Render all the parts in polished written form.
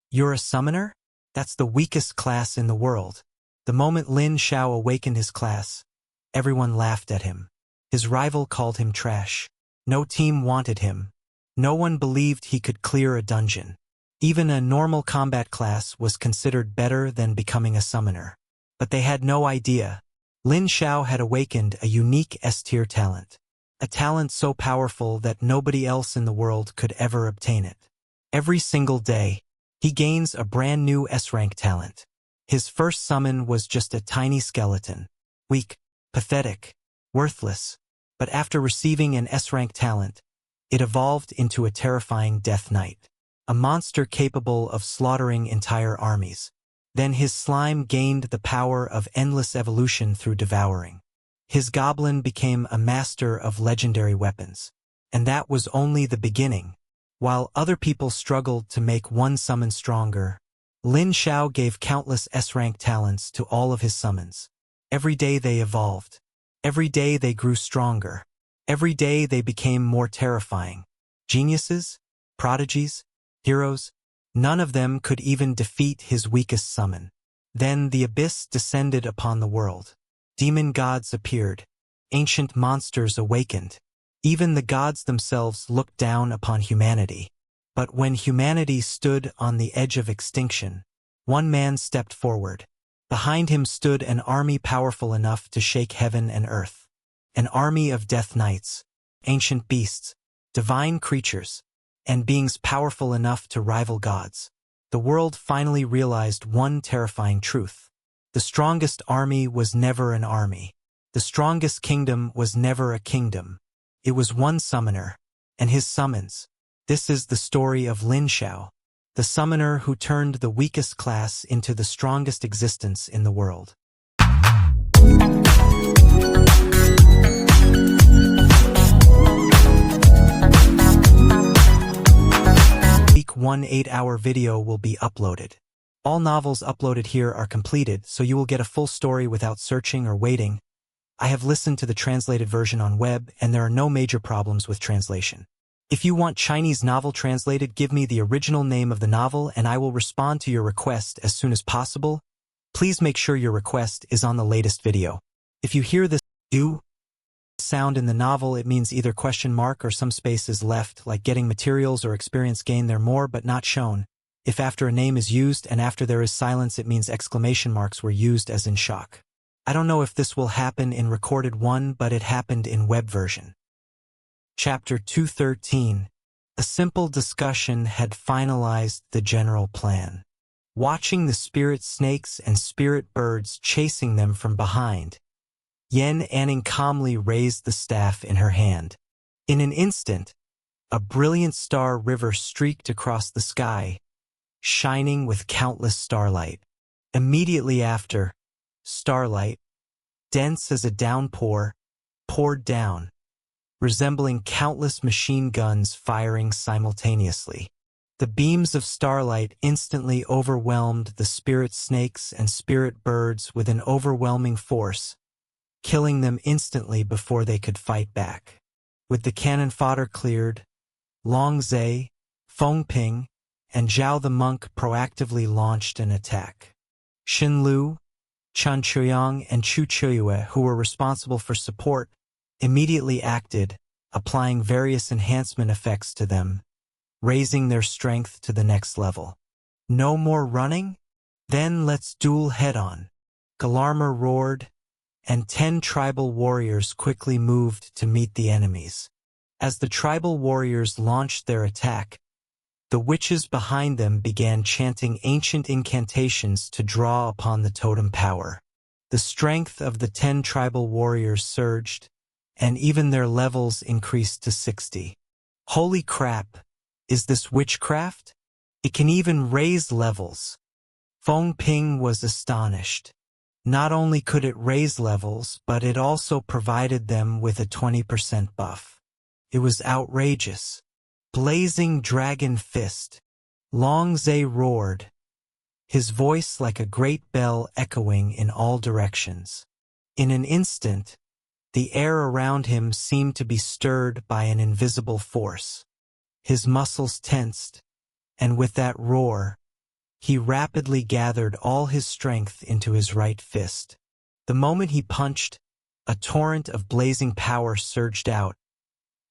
You're a summoner? That's the weakest class in the world. The moment Lin Xiao awakened his class, everyone laughed at him. His rival called him trash. No team wanted him. No one believed he could clear a dungeon. Even a normal combat class was considered better than becoming a summoner. But they had no idea. Lin Xiao had awakened a unique S-tier talent. A talent so powerful that nobody else in the world could ever obtain it. Every single day, he gains a brand new S-rank talent. His first summon was just a tiny skeleton. Weak, pathetic, worthless. But after receiving an S-rank talent, it evolved into a terrifying Death Knight. A monster capable of slaughtering entire armies. Then his slime gained the power of endless evolution through devouring. His goblin became a master of legendary weapons. And that was only the beginning. While other people struggled to make one summon stronger, Lin Xiao gave countless S-rank talents to all of his summons. Every day they evolved. Every day they grew stronger. Every day they became more terrifying. Geniuses, prodigies, heroes, none of them could even defeat his weakest summon. Then the abyss descended upon the world. Demon gods appeared. Ancient monsters awakened. Even the gods themselves looked down upon humanity. But when humanity stood on the edge of extinction, one man stepped forward. Behind him stood an army powerful enough to shake heaven and earth. An army of death knights, ancient beasts, divine creatures, and beings powerful enough to rival gods. The world finally realized one terrifying truth. The strongest army was never an army. The strongest kingdom was never a kingdom. It was one summoner, and his summons. This is the story of Lin Xiao, the summoner who turned the weakest class into the strongest existence in the world. Week 1 8-hour video will be uploaded. All novels uploaded here are completed, so you will get a full story without searching or waiting. I have listened to the translated version on web, and there are no major problems with translation. If you want Chinese novel translated, give me the original name of the novel and I will respond to your request as soon as possible. Please make sure your request is on the latest video. If you hear this "u" sound in the novel, it means either question mark or some space is left, like getting materials or experience gained there more but not shown. If after a name is used and after there is silence, it means exclamation marks were used as in shock. I don't know if this will happen in recorded one, but it happened in web version. Chapter 213. A simple discussion had finalized the general plan. Watching the spirit snakes and spirit birds chasing them from behind, Yan Anning calmly raised the staff in her hand. In an instant, a brilliant star river streaked across the sky, shining with countless starlight. Immediately after, starlight, dense as a downpour, poured down, resembling countless machine guns firing simultaneously. The beams of starlight instantly overwhelmed the spirit snakes and spirit birds with an overwhelming force, killing them instantly before they could fight back. With the cannon fodder cleared, Long Zhe, Feng Ping, and Zhao the monk proactively launched an attack. Xin Lu, Chen Chuyang, and Chu Chuyue, who were responsible for support, immediately acted, applying various enhancement effects to them, raising their strength to the next level. No more running? Then let's duel head-on. Galarmer roared, and 10 tribal warriors quickly moved to meet the enemies. As the tribal warriors launched their attack, the witches behind them began chanting ancient incantations to draw upon the totem power. The strength of the 10 tribal warriors surged, and even their levels increased to 60. Holy crap! Is this witchcraft? It can even raise levels. Feng Ping was astonished. Not only could it raise levels, but it also provided them with a 20% buff. It was outrageous. Blazing dragon fist. Long Zhe roared, his voice like a great bell echoing in all directions. In an instant, the air around him seemed to be stirred by an invisible force. His muscles tensed, and with that roar, He rapidly gathered all his strength into his right fist. The moment he punched, a torrent of blazing power surged out,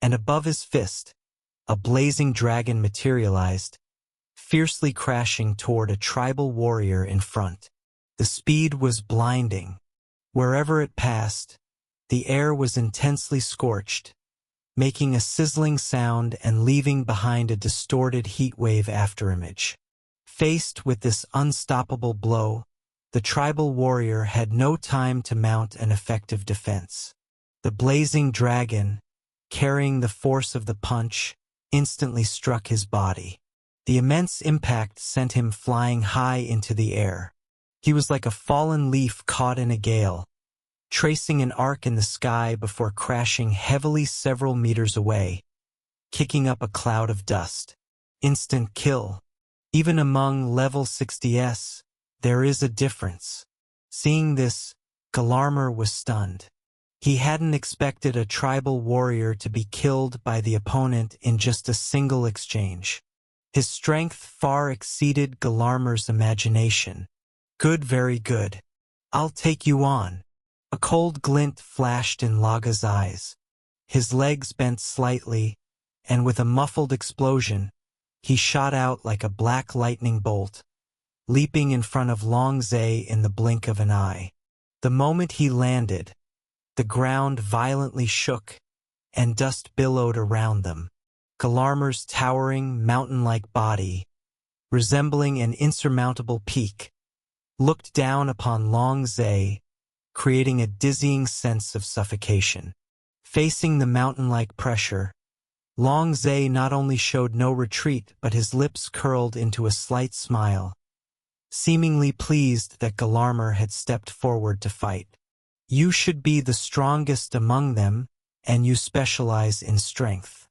and above his fist, a blazing dragon materialized, fiercely crashing toward a tribal warrior in front. The speed was blinding. Wherever it passed, the air was intensely scorched, making a sizzling sound and leaving behind a distorted heatwave afterimage. Faced with this unstoppable blow, the tribal warrior had no time to mount an effective defense. The blazing dragon, carrying the force of the punch, instantly struck his body. The immense impact sent him flying high into the air. He was like a fallen leaf caught in a gale, tracing an arc in the sky before crashing heavily several meters away, kicking up a cloud of dust. Instant kill. Even among level 60s, there is a difference. Seeing this, Galarmer was stunned. He hadn't expected a tribal warrior to be killed by the opponent in just a single exchange. His strength far exceeded Galarmer's imagination. Good, very good. I'll take you on. A cold glint flashed in Laga's eyes. His legs bent slightly, and with a muffled explosion, he shot out like a black lightning bolt, leaping in front of Long Zhe in the blink of an eye. The moment he landed, the ground violently shook, and dust billowed around them. Galarmer's towering, mountain-like body, resembling an insurmountable peak, looked down upon Long Zhe, creating a dizzying sense of suffocation. Facing the mountain-like pressure, Long Zhe not only showed no retreat, but his lips curled into a slight smile, seemingly pleased that Galarmer had stepped forward to fight. You should be the strongest among them, and you specialize in strength.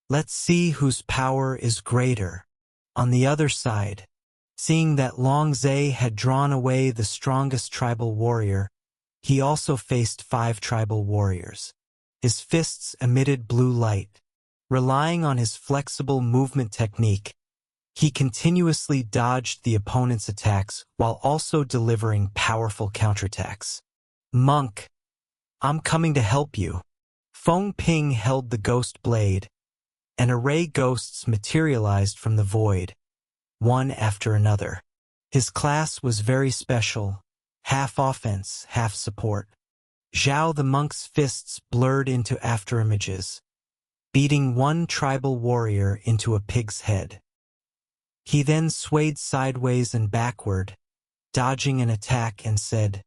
Let's see whose power is greater. On the other side, seeing that Long Zhe had drawn away the strongest tribal warrior, he also faced 5 tribal warriors. His fists emitted blue light. Relying on his flexible movement technique, he continuously dodged the opponent's attacks while also delivering powerful counterattacks. Monk, I'm coming to help you. Feng Ping held the ghost blade. An array ghosts materialized from the void, one after another. His class was very special, half offense, half support. Zhao the monk's fists blurred into afterimages, beating one tribal warrior into a pig's head. He then swayed sideways and backward, dodging an attack, and said,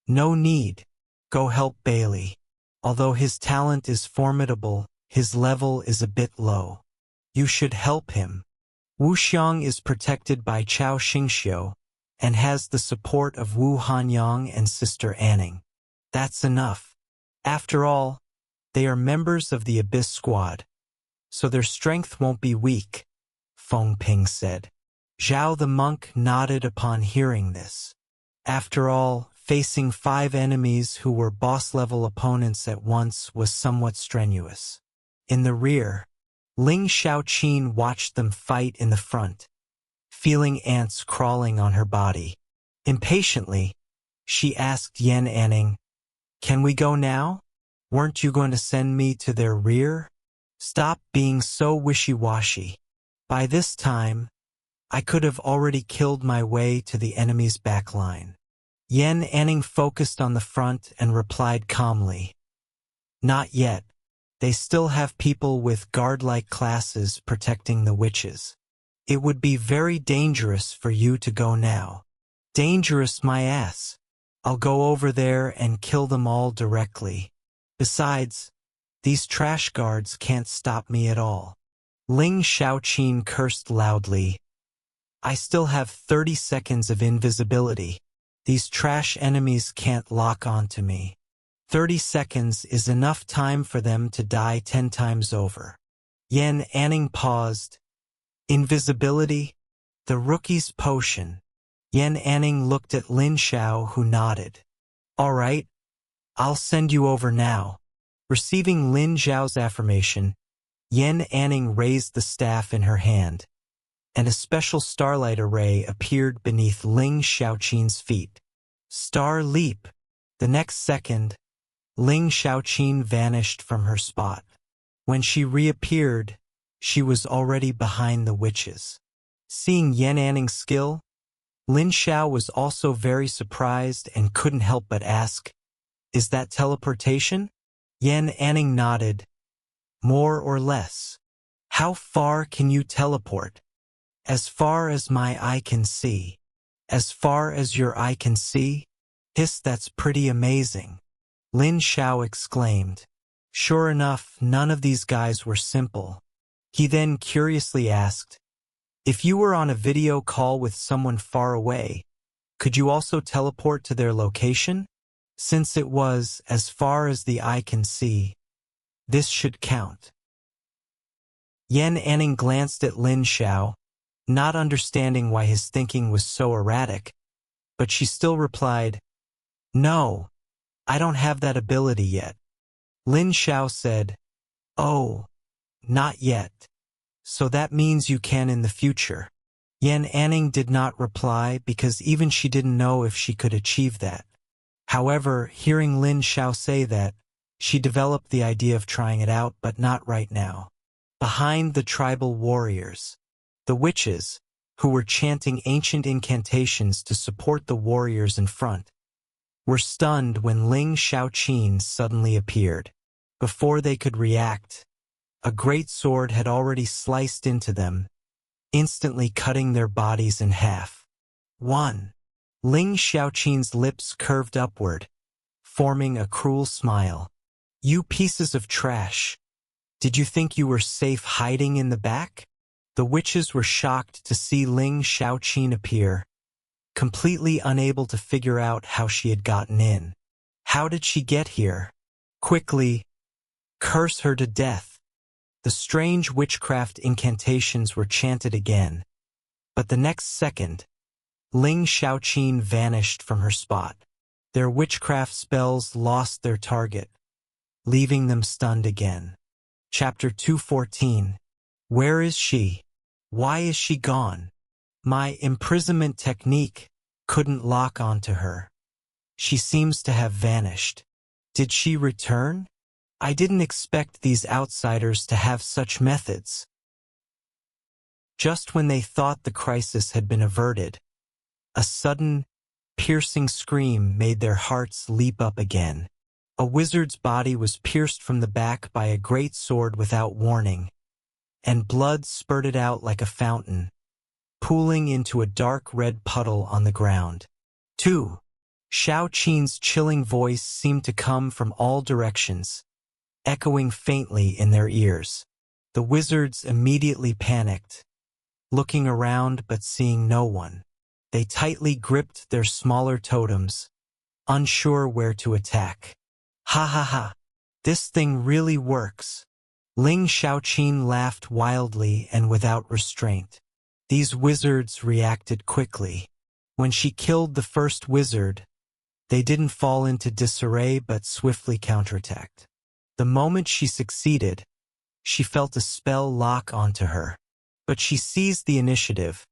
"No need. Go help Bailey. Although his talent is formidable, his level is a bit low. You should help him. Wuxiang is protected by Chao Xingxiu and has the support of Wu Hanyang and Sister Anning. That's enough. After all, they are members of the Abyss Squad, so their strength won't be weak," Feng Ping said. Zhao the monk nodded upon hearing this. After all, facing 5 enemies who were boss-level opponents at once was somewhat strenuous. In the rear, Lin Xiao watched them fight in the front, feeling ants crawling on her body. Impatiently, she asked Yan Anning, "Can we go now? Weren't you going to send me to their rear? Stop being so wishy-washy. By this time, I could have already killed my way to the enemy's backline." Yan Anning focused on the front and replied calmly, "Not yet. They still have people with guard-like classes protecting the witches. It would be very dangerous for you to go now." "Dangerous my ass. I'll go over there and kill them all directly. Besides, these trash guards can't stop me at all." Lin Xiao cursed loudly. "I still have 30 seconds of invisibility. These trash enemies can't lock onto me. 30 seconds is enough time for them to die 10 times over." Yan Anning paused. "Invisibility? The rookie's potion." Yan Anning looked at Lin Xiao, who nodded. "All right, I'll send you over now." Receiving Lin Xiao's affirmation, Yan Anning raised the staff in her hand. and a special starlight array appeared beneath Lin Xiao's feet. Star leap! The next second, Lin Xiao vanished from her spot. When she reappeared, she was already behind the witches. Seeing Yan Anning's skill, Lin Xiao was also very surprised and couldn't help but ask, "Is that teleportation?" Yan Anning nodded. "More or less." "How far can you teleport?" "As far as my eye can see." "As far as your eye can see?" "Hiss, that's pretty amazing," Lin Xiao exclaimed. Sure enough, none of these guys were simple. He then curiously asked, "If you were on a video call with someone far away, could you also teleport to their location?" Since it was as far as the eye can see, this should count. Yan Anning glanced at Lin Xiao, not understanding why his thinking was so erratic, but she still replied, "No, I don't have that ability yet." Lin Xiao said, "Oh, not yet. So that means you can in the future." Yan Anning did not reply because even she didn't know if she could achieve that. However, hearing Lin Xiao say that, she developed the idea of trying it out, but not right now. Behind the tribal warriors, the witches, who were chanting ancient incantations to support the warriors in front, were stunned when Lin Xiao suddenly appeared. Before they could react, a great sword had already sliced into them, instantly cutting their bodies in half. One. Lin Xiao's lips curved upward, forming a cruel smile. "You pieces of trash. Did you think you were safe hiding in the back?" The witches were shocked to see Lin Xiao appear, completely unable to figure out how she had gotten in. How did she get here? Quickly, curse her to death. The strange witchcraft incantations were chanted again, but the next second, Lin Xiao vanished from her spot. Their witchcraft spells lost their target, leaving them stunned again. Chapter 214. Where is she? Why is she gone? My imprisonment technique couldn't lock onto her. She seems to have vanished. Did she return? I didn't expect these outsiders to have such methods. Just when they thought the crisis had been averted, a sudden, piercing scream made their hearts leap up again. A wizard's body was pierced from the back by a great sword without warning, and blood spurted out like a fountain, pooling into a dark red puddle on the ground. 2. Xiao chilling voice seemed to come from all directions, echoing faintly in their ears. The wizards immediately panicked, looking around but seeing no one. They tightly gripped their smaller totems, unsure where to attack. "Ha ha ha! This thing really works." Lin Xiao laughed wildly and without restraint. These wizards reacted quickly. When she killed the first wizard, they didn't fall into disarray but swiftly counterattacked. The moment she succeeded, she felt a spell lock onto her. But she seized the initiative,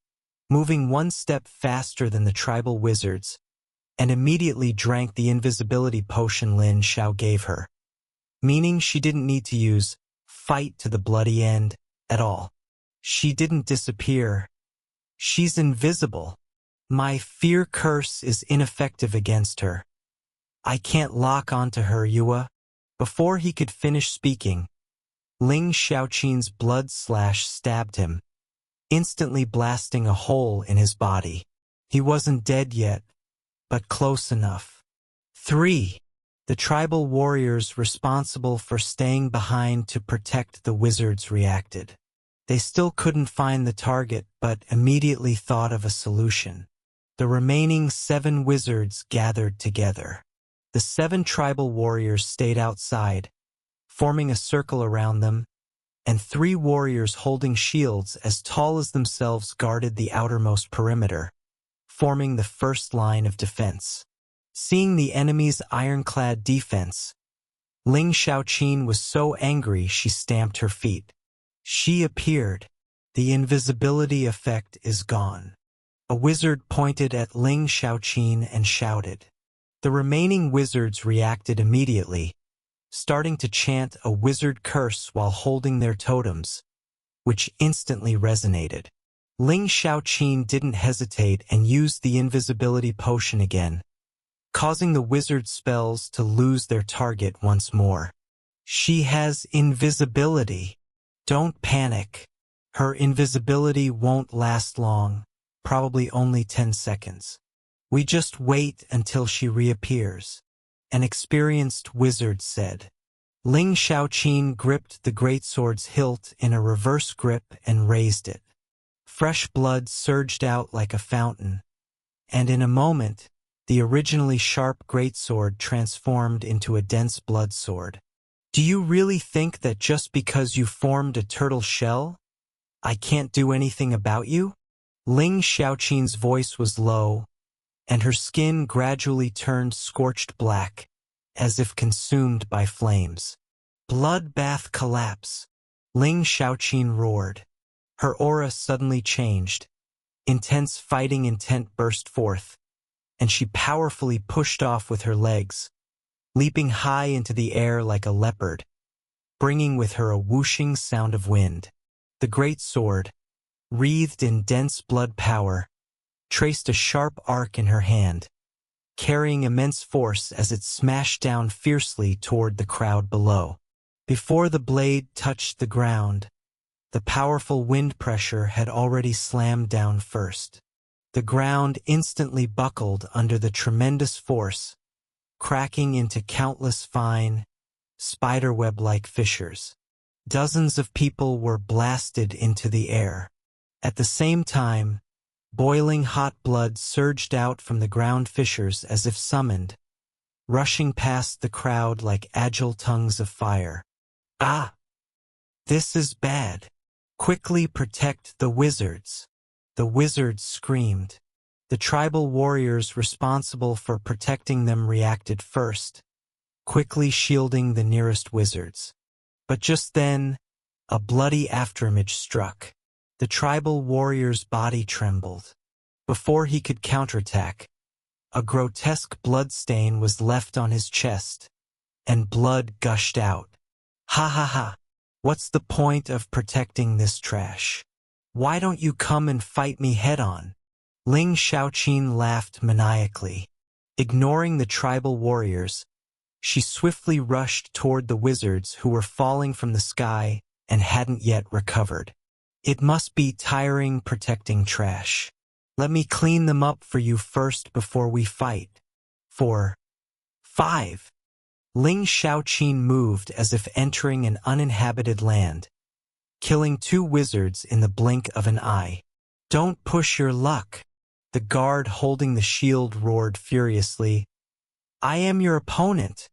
moving one step faster than the tribal wizards, and immediately drank the invisibility potion Lin Xiao gave her, meaning she didn't need to use fight to the bloody end at all. She didn't disappear. She's invisible. My fear curse is ineffective against her. I can't lock onto her, Yua. Before he could finish speaking, Lin Xiao's blood slash stabbed him, instantly blasting a hole in his body. He wasn't dead yet, but close enough. 3. The tribal warriors responsible for staying behind to protect the wizards reacted. They still couldn't find the target, but immediately thought of a solution. The remaining 7 wizards gathered together. The 7 tribal warriors stayed outside, forming a circle around them, and 3 warriors holding shields as tall as themselves guarded the outermost perimeter, forming the first line of defense. Seeing the enemy's ironclad defense, Lin Xiao was so angry she stamped her feet. She appeared. The invisibility effect is gone. A wizard pointed at Lin Xiao and shouted. The remaining wizards reacted immediately, starting to chant a wizard curse while holding their totems, which instantly resonated. Lin Xiao didn't hesitate and used the invisibility potion again, causing the wizard spells to lose their target once more. She has invisibility. Don't panic. Her invisibility won't last long, probably only 10 seconds. We just wait until she reappears, an experienced wizard said. Lin Xiao gripped the greatsword's hilt in a reverse grip and raised it. Fresh blood surged out like a fountain, and in a moment, the originally sharp greatsword transformed into a dense blood sword. Do you really think that just because you formed a turtle shell, I can't do anything about you? Lin Xiaoqing's voice was low, and her skin gradually turned scorched black, as if consumed by flames. Bloodbath collapse. Lin Xiaoqing roared. Her aura suddenly changed. Intense fighting intent burst forth, and she powerfully pushed off with her legs, leaping high into the air like a leopard, bringing with her a whooshing sound of wind. The great sword, wreathed in dense blood power, traced a sharp arc in her hand, carrying immense force as it smashed down fiercely toward the crowd below. Before the blade touched the ground, the powerful wind pressure had already slammed down first. The ground instantly buckled under the tremendous force, cracking into countless fine, spiderweb-like fissures. Dozens of people were blasted into the air. At the same time, boiling hot blood surged out from the ground fissures as if summoned, rushing past the crowd like agile tongues of fire. Ah! This is bad. Quickly protect the wizards. The wizards screamed. The tribal warriors responsible for protecting them reacted first, quickly shielding the nearest wizards. But just then, a bloody afterimage struck. The tribal warrior's body trembled. Before he could counterattack, a grotesque bloodstain was left on his chest, and blood gushed out. Ha ha ha! What's the point of protecting this trash? Why don't you come and fight me head-on? Lin Xiaoqing laughed maniacally. Ignoring the tribal warriors, she swiftly rushed toward the wizards who were falling from the sky and hadn't yet recovered. It must be tiring protecting trash. Let me clean them up for you first before we fight. 4. 5. Lin Xiaoqing moved as if entering an uninhabited land, killing 2 wizards in the blink of an eye. Don't push your luck. The guard holding the shield roared furiously. I am your opponent.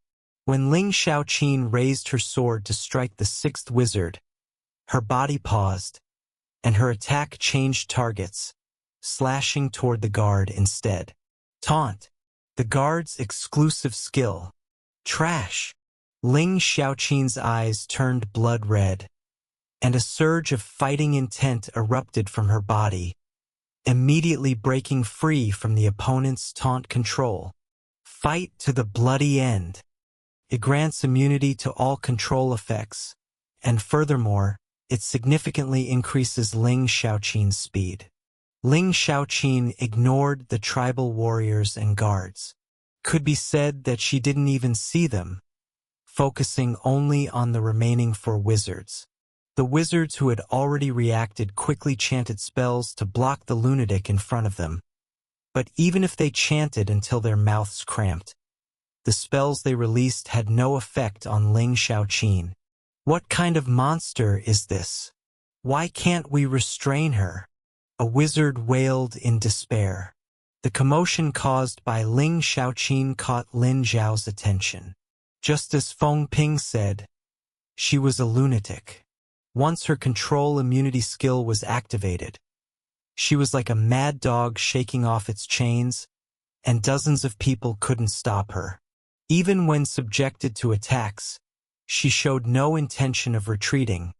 When Lin Xiaoqing raised her sword to strike the 6th wizard, her body paused, and her attack changed targets, slashing toward the guard instead. Taunt. The guard's exclusive skill. Trash. Lin Xiaoqing's eyes turned blood red, and a surge of fighting intent erupted from her body, immediately breaking free from the opponent's taunt control. Fight to the bloody end. It grants immunity to all control effects, and furthermore, it significantly increases Lin Xiaoqing's speed. Lin Xiaoqing ignored the tribal warriors and guards. Could be said that she didn't even see them, focusing only on the remaining 4 wizards. The wizards who had already reacted quickly chanted spells to block the lunatic in front of them. But even if they chanted until their mouths cramped, the spells they released had no effect on Lin Xiaoqing. What kind of monster is this? Why can't we restrain her? A wizard wailed in despair. The commotion caused by Lin Xiaoqing caught Lin Xiao's attention. Just as Feng Ping said, she was a lunatic. Once her control immunity skill was activated, she was like a mad dog shaking off its chains, and dozens of people couldn't stop her. Even when subjected to attacks, she showed no intention of retreating.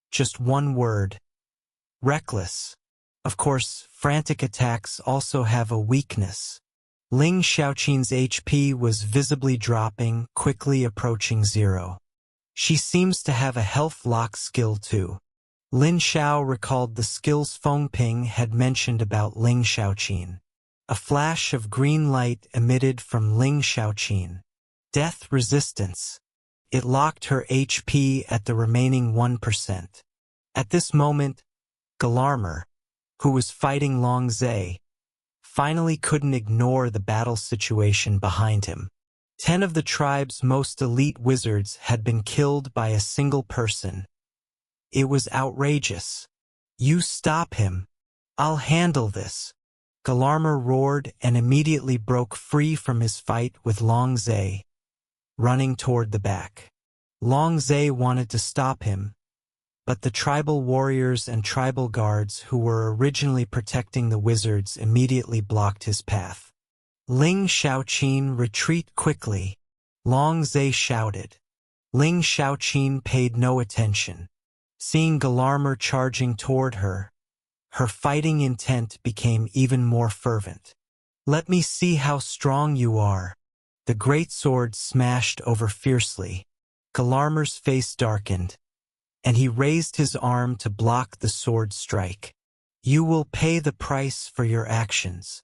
Just one word. reckless. Of course, frantic attacks also have a weakness. Lin Xiaoqin's HP was visibly dropping, quickly approaching 0. She seems to have a health lock skill too. Lin Xiao recalled the skills Feng Ping had mentioned about Lin Xiaoqin. A flash of green light emitted from Lin Xiaoqin. Death resistance. It locked her HP at the remaining 1%. At this moment, Galarmer, who was fighting Long Zhe, finally couldn't ignore the battle situation behind him. 10 of the tribe's most elite wizards had been killed by a single person. It was outrageous. You stop him. I'll handle this. Galarmer roared and immediately broke free from his fight with Long Zhe, running toward the back. Long Zhe wanted to stop him, but the tribal warriors and tribal guards who were originally protecting the wizards immediately blocked his path. Lin Xiaoqin, retreat quickly, Long Zhe shouted. Lin Xiaoqin paid no attention. Seeing Galarmer charging toward her, her fighting intent became even more fervent. Let me see how strong you are. The great sword smashed over fiercely. Galarmer's face darkened, and he raised his arm to block the sword strike. You will pay the price for your actions.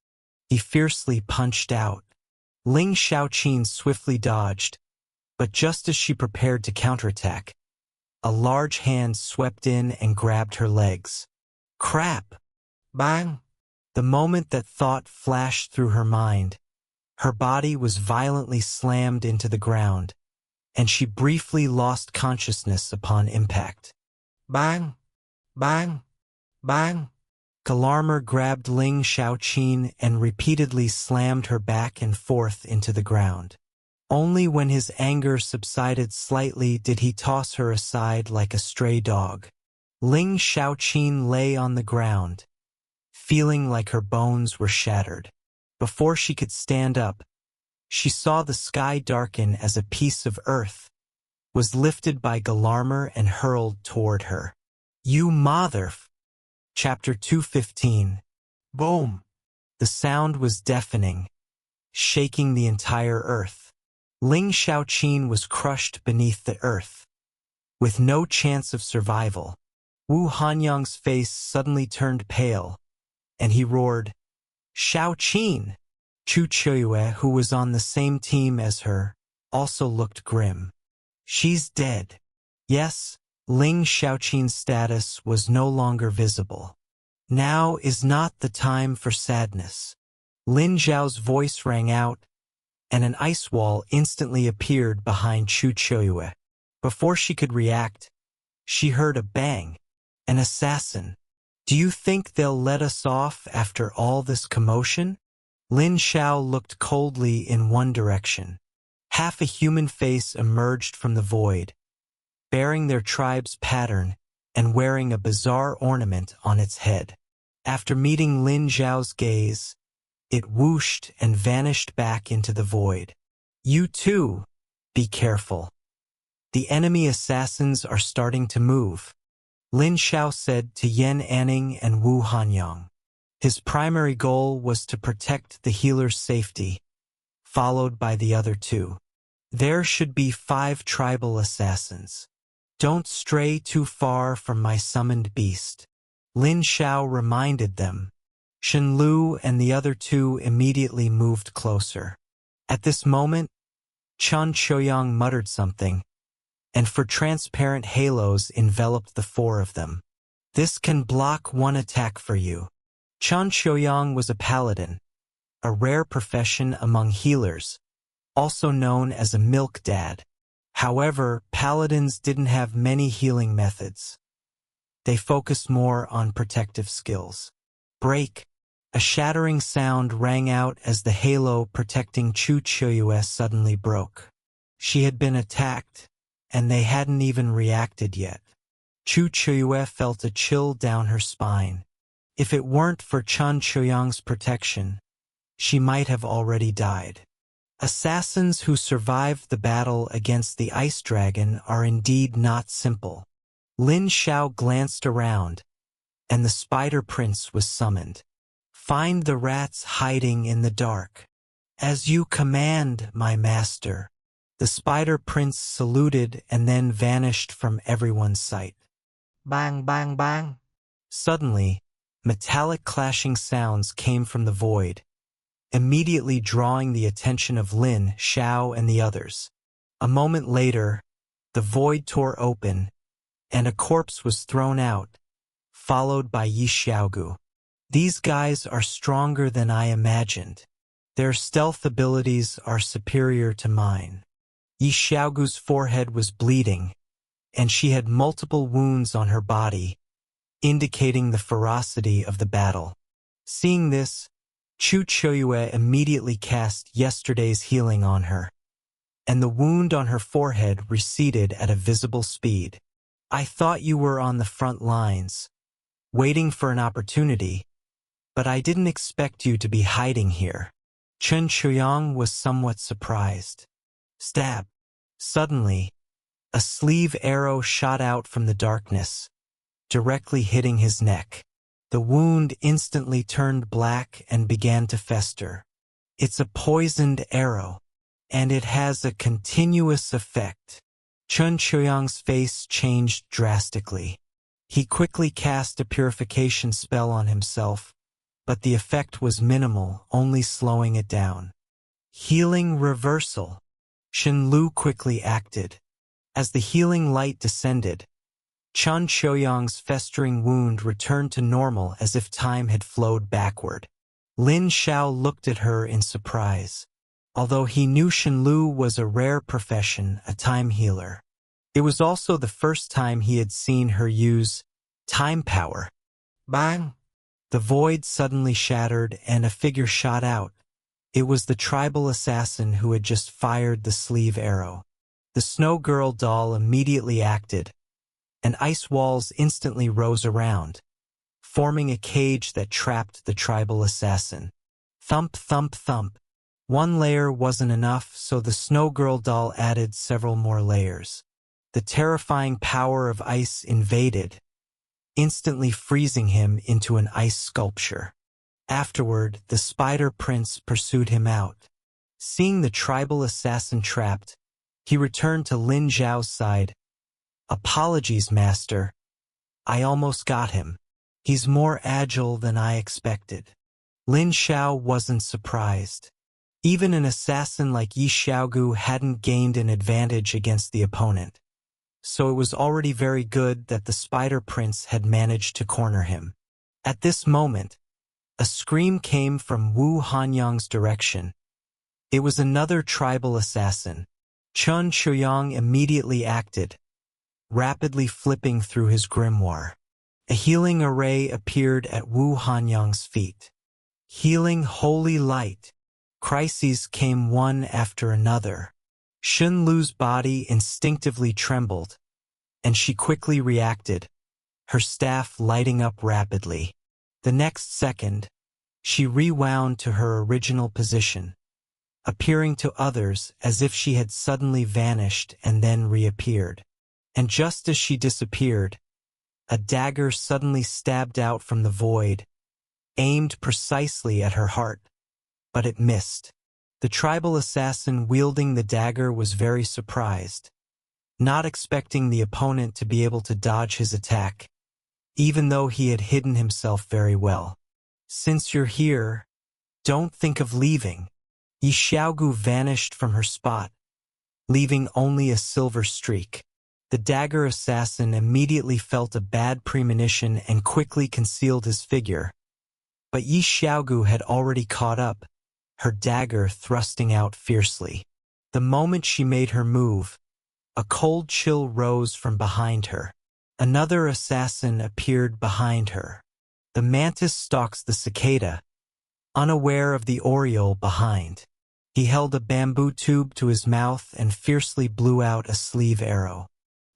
He fiercely punched out. Lin Xiaoqin swiftly dodged, but just as she prepared to counterattack, a large hand swept in and grabbed her legs. Crap! Bang! The moment that thought flashed through her mind, her body was violently slammed into the ground, and she briefly lost consciousness upon impact. Bang! Bang! Bang! Galarmer grabbed Lin Xiaoqin and repeatedly slammed her back and forth into the ground. Only when his anger subsided slightly did he toss her aside like a stray dog. Lin Xiaoqin lay on the ground, feeling like her bones were shattered. Before she could stand up, she saw the sky darken as a piece of earth was lifted by Galarmer and hurled toward her. You mother! Chapter 215. Boom! The sound was deafening, shaking the entire earth. Lin Xiaoqin was crushed beneath the earth, with no chance of survival. Wu Hanyang's face suddenly turned pale, and he roared, Xiaoqin! Chu Qiuyue, who was on the same team as her, also looked grim. She's dead. Yes, Lin Xiaoqin's status was no longer visible. Now is not the time for sadness. Lin Xiao's voice rang out, and an ice wall instantly appeared behind Chu Qiuyue. Before she could react, she heard a bang. An assassin. Do you think they'll let us off after all this commotion? Lin Xiao looked coldly in one direction. Half a human face emerged from the void, bearing their tribe's pattern and wearing a bizarre ornament on its head. After meeting Lin Xiao's gaze, it whooshed and vanished back into the void. You too, be careful. The enemy assassins are starting to move, Lin Xiao said to Yan Anning and Wu Hanyang. His primary goal was to protect the healer's safety, followed by the other two. There should be 5 tribal assassins. Don't stray too far from my summoned beast, Lin Xiao reminded them. Shen Lu and the other 2 immediately moved closer. At this moment, Chen Qiuyang muttered something, and for transparent halos enveloped the 4 of them. This can block 1 attack for you. Chen Qiuyang was a paladin, a rare profession among healers, also known as a milk dad. However, paladins didn't have many healing methods. They focused more on protective skills. Break! A shattering sound rang out as the halo protecting Chu Qiuyue suddenly broke. She had been attacked, and they hadn't even reacted yet. Chu Qiuyue felt a chill down her spine. If it weren't for Chen Qiuyang's protection, she might have already died. Assassins who survived the battle against the ice dragon are indeed not simple. Lin Xiao glanced around, and the Spider Prince was summoned. "Find the rats hiding in the dark." "As you command, my master." The Spider Prince saluted and then vanished from everyone's sight. Bang, bang, bang. Suddenly, metallic clashing sounds came from the void, immediately drawing the attention of Lin Xiao and the others. A moment later, the void tore open, and a corpse was thrown out, followed by Yi Xiaogu. "These guys are stronger than I imagined. Their stealth abilities are superior to mine." Yi Xiaogu's forehead was bleeding, and she had multiple wounds on her body, indicating the ferocity of the battle. Seeing this, Chu Choyue immediately cast yesterday's healing on her, and the wound on her forehead receded at a visible speed. "I thought you were on the front lines, waiting for an opportunity, but I didn't expect you to be hiding here." Chen Chuyang was somewhat surprised. Stab! Suddenly, a sleeve arrow shot out from the darkness, directly hitting his neck. The wound instantly turned black and began to fester. "It's a poisoned arrow, and it has a continuous effect." Chen Chuyang's face changed drastically. He quickly cast a purification spell on himself, but the effect was minimal, only slowing it down. Healing reversal. Shen Lu quickly acted. As the healing light descended, Chen Choyang's festering wound returned to normal as if time had flowed backward. Lin Xiao looked at her in surprise. Although he knew Shen Lu was a rare profession, a time healer, it was also the first time he had seen her use time power. Bang! The void suddenly shattered and a figure shot out. It was the tribal assassin who had just fired the sleeve arrow. The Snow Girl doll immediately acted, and ice walls instantly rose around, forming a cage that trapped the tribal assassin. Thump, thump, thump. One layer wasn't enough, so the Snow Girl doll added several more layers. The terrifying power of ice invaded, instantly freezing him into an ice sculpture. Afterward, the Spider Prince pursued him out. Seeing the tribal assassin trapped, he returned to Lin Xiao's side. "Apologies, master. I almost got him. He's more agile than I expected." Lin Xiao wasn't surprised. Even an assassin like Yi Xiaogu hadn't gained an advantage against the opponent, so it was already very good that the Spider Prince had managed to corner him. At this moment, a scream came from Wu Hanyang's direction. It was another tribal assassin. Chen Chuyang immediately acted, rapidly flipping through his grimoire. A healing array appeared at Wu Hanyang's feet. Healing holy light. Crises came one after another. Shen Lu's body instinctively trembled, and she quickly reacted, her staff lighting up rapidly. The next second, she rewound to her original position, appearing to others as if she had suddenly vanished and then reappeared. And just as she disappeared, a dagger suddenly stabbed out from the void, aimed precisely at her heart, but it missed. The tribal assassin wielding the dagger was very surprised, not expecting the opponent to be able to dodge his attack, even though he had hidden himself very well. "Since you're here, don't think of leaving." Yi Xiaogu vanished from her spot, leaving only a silver streak. The dagger assassin immediately felt a bad premonition and quickly concealed his figure. But Yi Xiaogu had already caught up, her dagger thrusting out fiercely. The moment she made her move, a cold chill rose from behind her. Another assassin appeared behind her. The mantis stalks the cicada, unaware of the oriole behind. He held a bamboo tube to his mouth and fiercely blew out a sleeve arrow.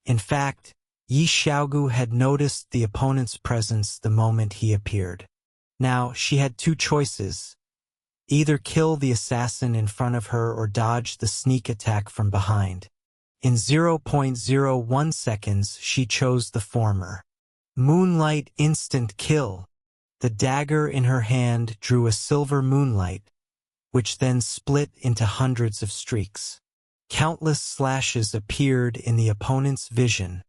In fact, Yi Xiaogu had noticed the opponent's presence the moment he appeared. Now, she had two choices: either kill the assassin in front of her or dodge the sneak attack from behind. In 0.01 seconds, she chose the former. Moonlight instant kill. The dagger in her hand drew a silver moonlight, which then split into hundreds of streaks. Countless slashes appeared in the opponent's vision,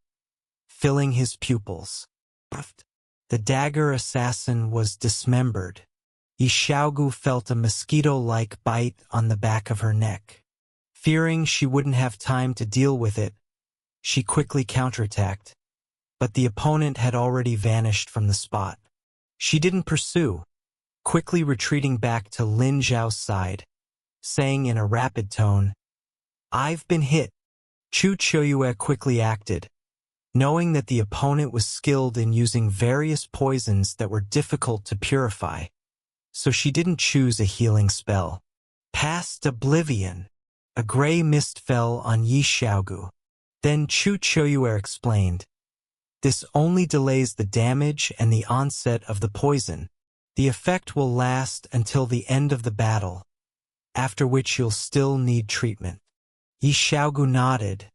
filling his pupils. The dagger assassin was dismembered. Xiaogu felt a mosquito-like bite on the back of her neck. Fearing she wouldn't have time to deal with it, she quickly counterattacked, but the opponent had already vanished from the spot. She didn't pursue, quickly retreating back to Lin Xiao's side, saying in a rapid tone, "I've been hit." Chu Choyue quickly acted, knowing that the opponent was skilled in using various poisons that were difficult to purify, so she didn't choose a healing spell. Past oblivion, a gray mist fell on Yi Xiaogu. Then Chu Choyue explained, "This only delays the damage and the onset of the poison. The effect will last until the end of the battle, after which you'll still need treatment." Yi Xiaogu nodded,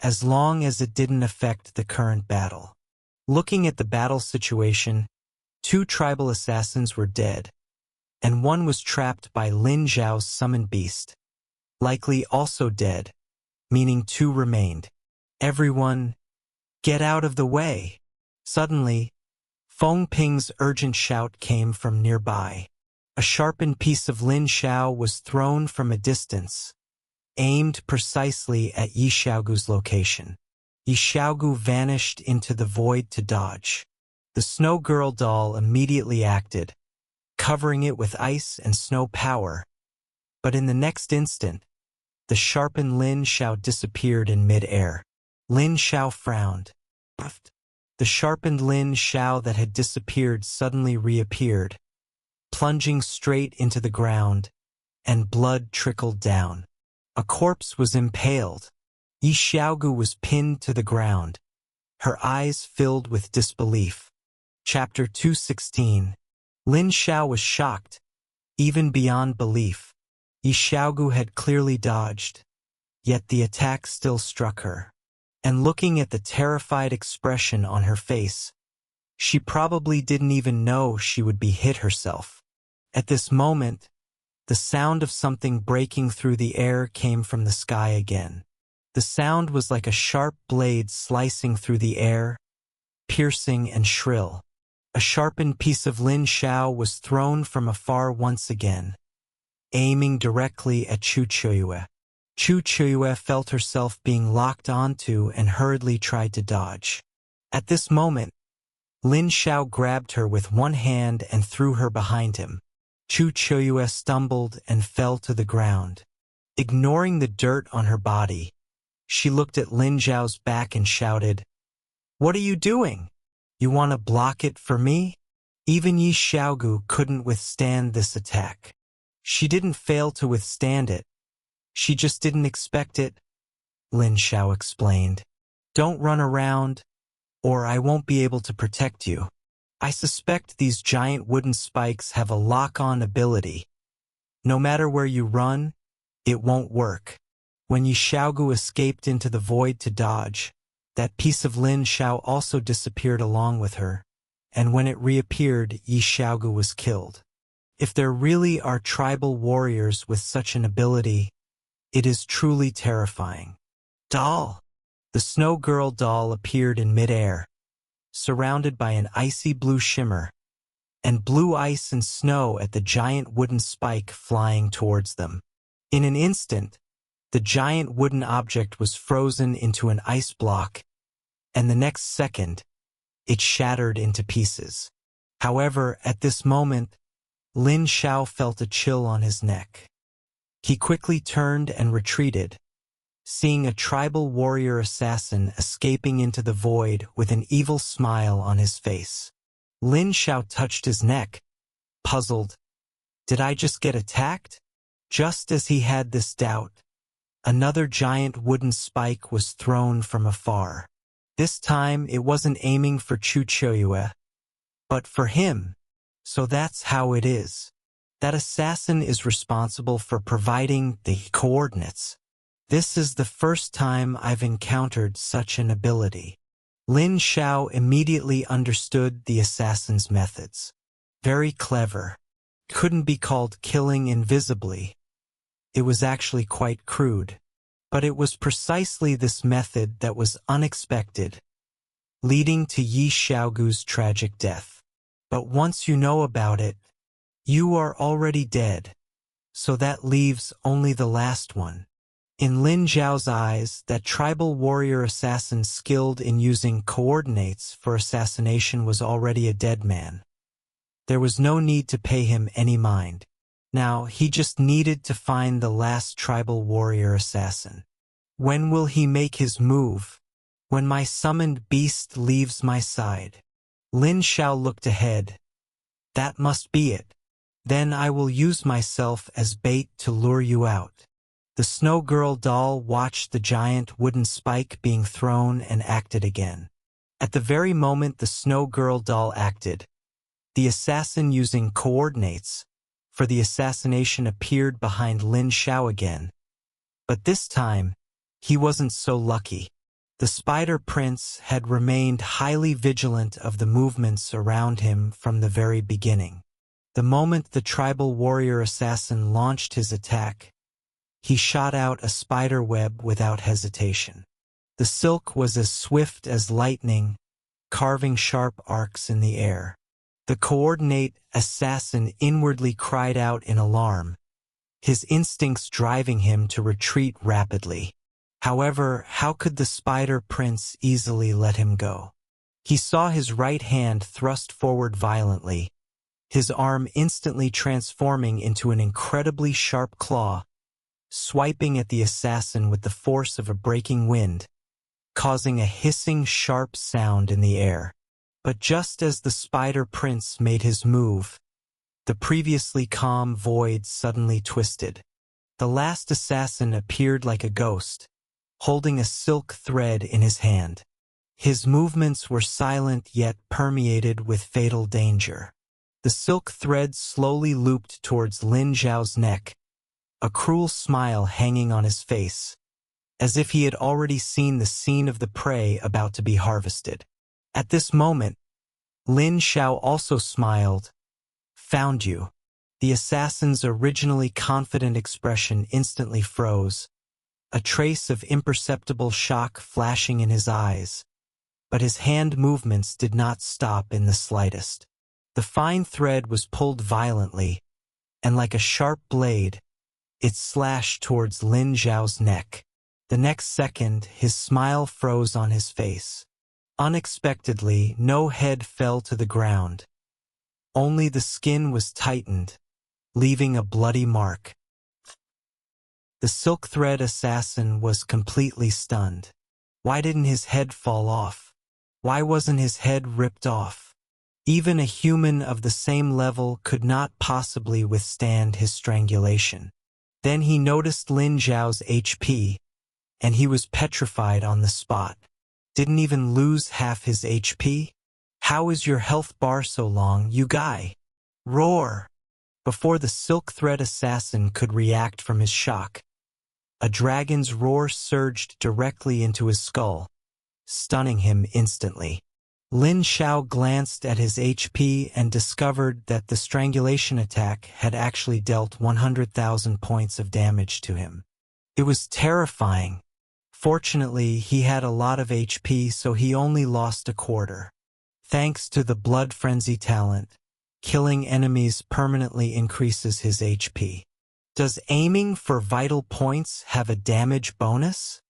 as long as it didn't affect the current battle. Looking at the battle situation, 2 tribal assassins were dead, and 1 was trapped by Lin Xiao's summoned beast, likely also dead, meaning 2 remained. "Everyone, get out of the way!" Suddenly, Feng Ping's urgent shout came from nearby. A sharpened piece of Lin Xiao was thrown from a distance, aimed precisely at Yi Xiaogu's location. Yi Xiaogu vanished into the void to dodge. The Snow Girl doll immediately acted, covering it with ice and snow power, but in the next instant, the sharpened Lin Xiao disappeared in mid-air. Lin Xiao frowned. The sharpened Lin Xiao that had disappeared suddenly reappeared, plunging straight into the ground, and blood trickled down. A corpse was impaled. Yi Xiaogu was pinned to the ground, her eyes filled with disbelief. Chapter 216. Lin Xiao was shocked, even beyond belief. Yi Xiaogu had clearly dodged, yet the attack still struck her. And looking at the terrified expression on her face, she probably didn't even know she would be hit herself. At this moment, the sound of something breaking through the air came from the sky again. The sound was like a sharp blade slicing through the air, piercing and shrill. A sharpened piece of Lin Xiao was thrown from afar once again, aiming directly at Chu Choyue. Chu Choyue felt herself being locked onto and hurriedly tried to dodge. At this moment, Lin Xiao grabbed her with one hand and threw her behind him. Chu Choyue stumbled and fell to the ground. Ignoring the dirt on her body, she looked at Lin Xiao's back and shouted, "What are you doing? You want to block it for me?" Even Yi Xiaogu couldn't withstand this attack. She didn't fail to withstand it. She just didn't expect it, Lin Xiao explained. "Don't run around, or I won't be able to protect you. I suspect these giant wooden spikes have a lock-on ability. No matter where you run, it won't work." When Yi Xiaogu escaped into the void to dodge, that piece of Lin Xiao also disappeared along with her, and when it reappeared, Yi Xiaogu was killed. If there really are tribal warriors with such an ability, it is truly terrifying. Doll! The Snow Girl doll appeared in mid-air, surrounded by an icy blue shimmer, and blue ice and snow at the giant wooden spike flying towards them. In an instant, the giant wooden object was frozen into an ice block, and the next second, it shattered into pieces. However, at this moment, Lin Xiao felt a chill on his neck. He quickly turned and retreated, seeing a tribal warrior assassin escaping into the void with an evil smile on his face. Lin Xiao touched his neck, puzzled. Did I just get attacked? Just as he had this doubt, another giant wooden spike was thrown from afar. This time it wasn't aiming for Chu Choyue, but for him. So that's how it is. That assassin is responsible for providing the coordinates. This is the first time I've encountered such an ability. Lin Xiao immediately understood the assassin's methods. Very clever. Couldn't be called killing invisibly. It was actually quite crude. But it was precisely this method that was unexpected, leading to Yi Xiaogu's tragic death. But once you know about it, you are already dead. So that leaves only the last one. In Lin Xiao's eyes, that tribal warrior assassin skilled in using coordinates for assassination was already a dead man. There was no need to pay him any mind. Now, he just needed to find the last tribal warrior assassin. When will he make his move? When my summoned beast leaves my side. Lin Xiao looked ahead. That must be it. Then I will use myself as bait to lure you out. The Snow Girl doll watched the giant wooden spike being thrown and acted again. At the very moment the Snow Girl doll acted, the assassin using coordinates for the assassination appeared behind Lin Xiao again. But this time, he wasn't so lucky. The Spider Prince had remained highly vigilant of the movements around him from the very beginning. The moment the tribal warrior assassin launched his attack, he shot out a spider web without hesitation. The silk was as swift as lightning, carving sharp arcs in the air. The coordinate assassin inwardly cried out in alarm, his instincts driving him to retreat rapidly. However, how could the Spider Prince easily let him go? He saw his right hand thrust forward violently, his arm instantly transforming into an incredibly sharp claw, swiping at the assassin with the force of a breaking wind, causing a hissing sharp sound in the air. But just as the Spider Prince made his move, the previously calm void suddenly twisted. The last assassin appeared like a ghost, holding a silk thread in his hand. His movements were silent yet permeated with fatal danger. The silk thread slowly looped towards Lin Xiao's neck, a cruel smile hanging on his face, as if he had already seen the scene of the prey about to be harvested. At this moment, Lin Xiao also smiled. Found you. The assassin's originally confident expression instantly froze, a trace of imperceptible shock flashing in his eyes. But his hand movements did not stop in the slightest. The fine thread was pulled violently, and like a sharp blade, it slashed towards Lin Xiao's neck. The next second, his smile froze on his face. Unexpectedly, no head fell to the ground. Only the skin was tightened, leaving a bloody mark. The silk thread assassin was completely stunned. Why didn't his head fall off? Why wasn't his head ripped off? Even a human of the same level could not possibly withstand his strangulation. Then he noticed Lin Xiao's HP, and he was petrified on the spot. Didn't even lose half his HP? How is your health bar so long, you guy? Roar! Before the silk thread assassin could react from his shock, a dragon's roar surged directly into his skull, stunning him instantly. Lin Xiao glanced at his HP and discovered that the strangulation attack had actually dealt 100,000 points of damage to him. It was terrifying. Fortunately, he had a lot of HP, so he only lost a quarter. Thanks to the blood frenzy talent, killing enemies permanently increases his HP. Does aiming for vital points have a damage bonus?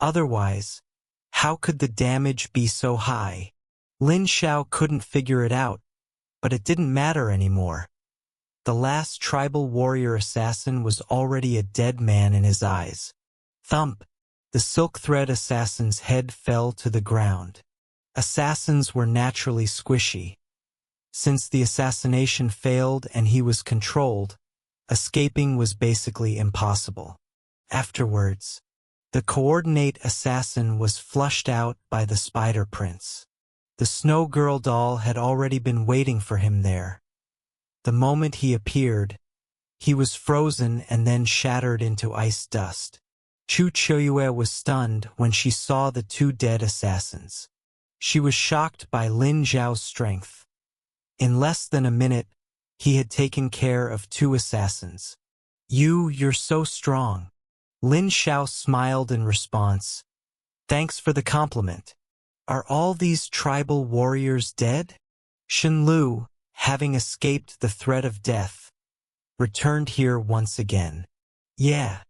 Otherwise, how could the damage be so high? Lin Xiao couldn't figure it out, but it didn't matter anymore. The last tribal warrior assassin was already a dead man in his eyes. Thump! The silk thread assassin's head fell to the ground. Assassins were naturally squishy. Since the assassination failed and he was controlled, escaping was basically impossible. Afterwards, the coordinate assassin was flushed out by the Spider Prince. The Snow Girl doll had already been waiting for him there. The moment he appeared, he was frozen and then shattered into ice dust. Chu Qiuyue was stunned when she saw the two dead assassins. She was shocked by Lin Xiao's strength. In less than a minute, he had taken care of 2 assassins. You're so strong. Lin Xiao smiled in response. Thanks for the compliment. Are all these tribal warriors dead? Shenlu, having escaped the threat of death, returned here once again. Yeah,